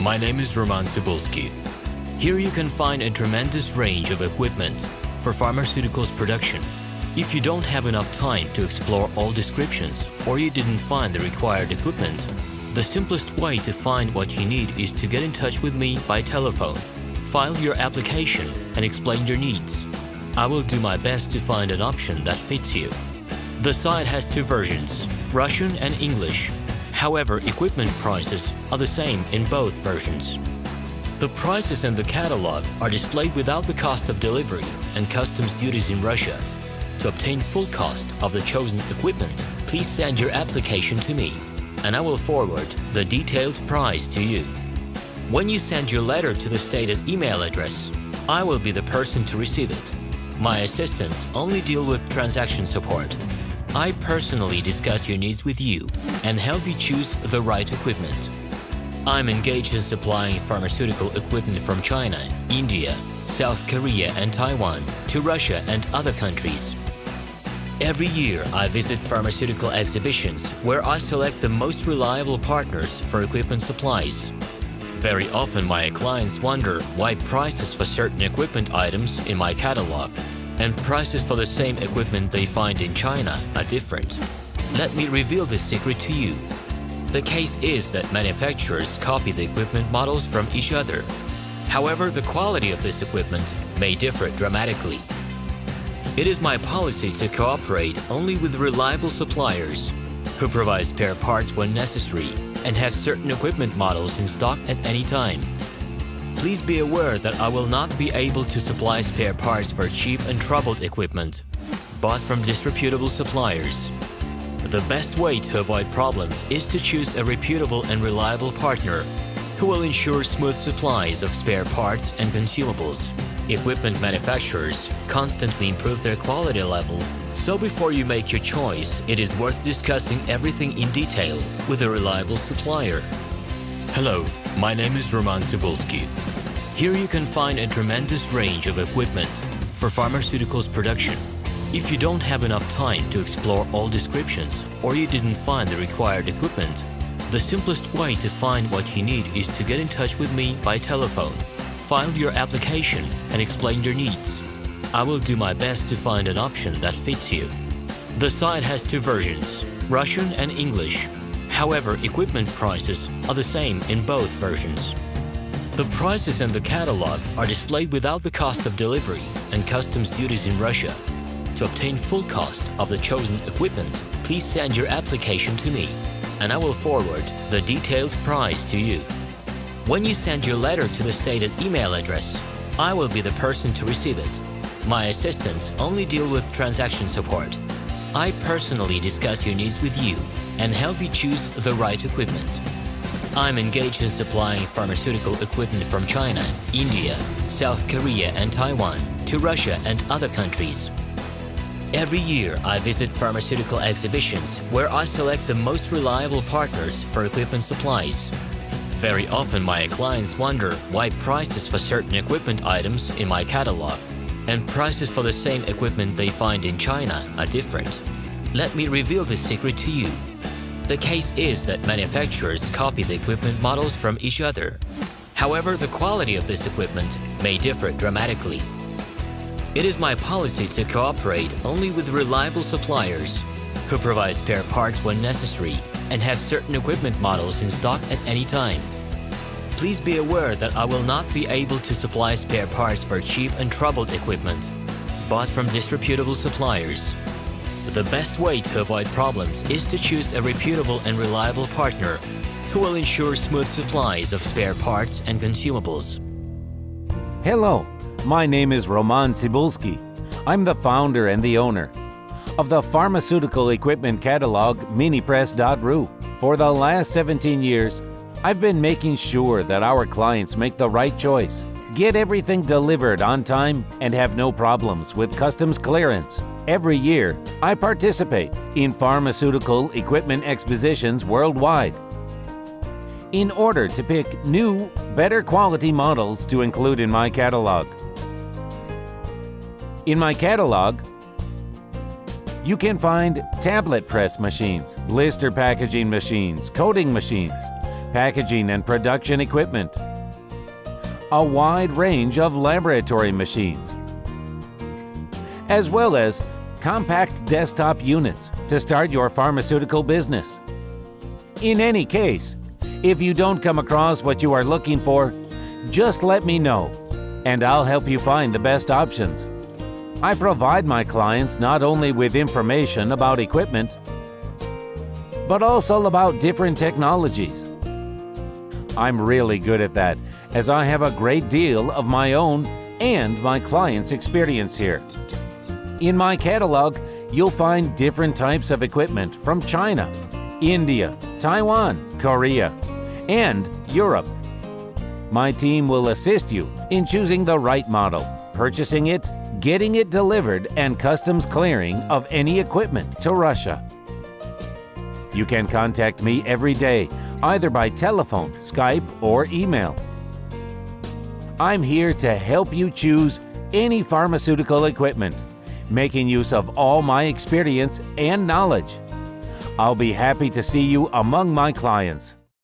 my name is Roman Cybulski. Here you can find a tremendous range of equipment for pharmaceuticals production. If you don't have enough time to explore all descriptions or you didn't find the required equipment, the simplest way to find what you need is to get in touch with me by telephone. File your application and explain your needs. I will do my best to find an option that fits you. The site has two versions, Russian and English. However, equipment prices are the same in both versions. The prices in the catalog are displayed without the cost of delivery and customs duties in Russia. To obtain full cost of the chosen equipment, please send your application to me, and I will forward the detailed price to you. When you send your letter to the stated email address, I will be the person to receive it. My assistants only deal with transaction support. I personally discuss your needs with you and help you choose the right equipment. I'm engaged in supplying pharmaceutical equipment from China, India, South Korea and Taiwan to Russia and other countries. Every year, I visit pharmaceutical exhibitions where I select the most reliable partners for equipment supplies. Very often, my clients wonder why prices for certain equipment items in my catalog and prices for the same equipment they find in China are different. Let me reveal this secret to you. The case is that manufacturers copy the equipment models from each other. However, the quality of this equipment may differ dramatically. It is my policy to cooperate only with reliable suppliers who provide spare parts when necessary and have certain equipment models in stock at any time. Please be aware that I will not be able to supply spare parts for cheap and troubled equipment bought from disreputable suppliers. The best way to avoid problems is to choose a reputable and reliable partner who will ensure smooth supplies of spare parts and consumables. Equipment manufacturers constantly improve their quality level, so before you make your choice, it is worth discussing everything in detail with a reliable supplier. Hello, my name is Roman Cybulski. Here you can find a tremendous range of equipment for pharmaceuticals production. If you don't have enough time to explore all descriptions or you didn't find the required equipment, the simplest way to find what you need is to get in touch with me by telephone. File your application and explain your needs. I will do my best to find an option that fits you. The site has two versions, Russian and English. However, equipment prices are the same in both versions. The prices in the catalog are displayed without the cost of delivery and customs duties in Russia. To obtain full cost of the chosen equipment, please send your application to me, and I will forward the detailed price to you. When you send your letter to the stated email address, I will be the person to receive it. My assistants only deal with transaction support. I personally discuss your needs with you and help you choose the right equipment. I'm engaged in supplying pharmaceutical equipment from China, India, South Korea and Taiwan to Russia and other countries. Every year, I visit pharmaceutical exhibitions where I select the most reliable partners for equipment supplies. Very often, my clients wonder why prices for certain equipment items in my catalog and prices for the same equipment they find in China are different. Let me reveal this secret to you. The case is that manufacturers copy the equipment models from each other. However, the quality of this equipment may differ dramatically. It is my policy to cooperate only with reliable suppliers who provide spare parts when necessary and have certain equipment models in stock at any time. Please be aware that I will not be able to supply spare parts for cheap and troubled equipment bought from disreputable suppliers. The best way to avoid problems is to choose a reputable and reliable partner who will ensure smooth supplies of spare parts and consumables. Hello, my name is Roman Cybulski. I'm the founder and the owner of the pharmaceutical equipment catalog minipress.ru. For the last 17 years, I've been making sure that our clients make the right choice, get everything delivered on time, and have no problems with customs clearance. Every year, I participate in pharmaceutical equipment expositions worldwide in order to pick new, better quality models to include in my catalog. In my catalog, you can find tablet press machines, blister packaging machines, coating machines, packaging and production equipment, a wide range of laboratory machines, as well as compact desktop units to start your pharmaceutical business. In any case, if you don't come across what you are looking for, just let me know, and I'll help you find the best options. I provide my clients not only with information about equipment, but also about different technologies. I'm really good at that, as I have a great deal of my own and my clients' experience here. In my catalog, you'll find different types of equipment from China, India, Taiwan, Korea, and Europe. My team will assist you in choosing the right model, purchasing it, getting it delivered, and customs clearing of any equipment to Russia. You can contact me every day, either by telephone, Skype, or email. I'm here to help you choose any pharmaceutical equipment, making use of all my experience and knowledge. I'll be happy to see you among my clients.